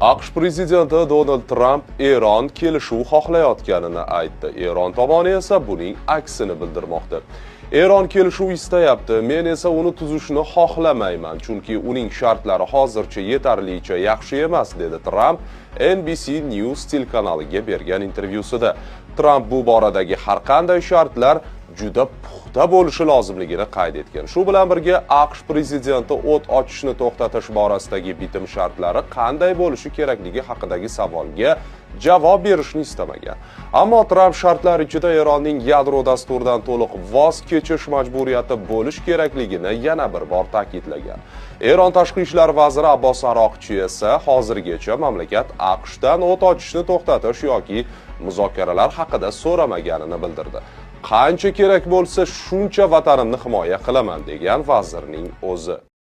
AQSh prezidenti Donald Tramp Eron kelishuv xohlayotganini aytdi. Eron tomoni esa buning aksini bildirmoqda. Eron kelishuv istayapti, men esa uni tuzishni xohlamayman, chunki uning shartlari hozircha yetarlicha yaxshi emas, dedi Tramp NBC News telekanaliga bergan intervyusida. Tramp bu boradagi har qanday shartlar juda puxta bo'lishi lozimligini qayd etgan. Shu bilan birga AQSh prezidenti o't ochishni to'xtatish borasidagi bitim shartlari qanday bo'lishi kerakligi haqidagi savolga javob berishni istamagan. Ammo Tramp shartlar ichida Eronning yadro dasturidan to'liq voz kechish majburiyati bo'lish kerakligini yana bir bor ta'kidlagan. Eron tashqi ishlar vaziri Abbos Aroqchi esa hozirgacha mamlakat AQShdan o't ochishni to'xtatish yoki muzokaralar haqida so'ramaganini bildirdi. Qancha kerak bo'lsa shuncha vatanimni himoya qilaman, degan vazirning o'zi.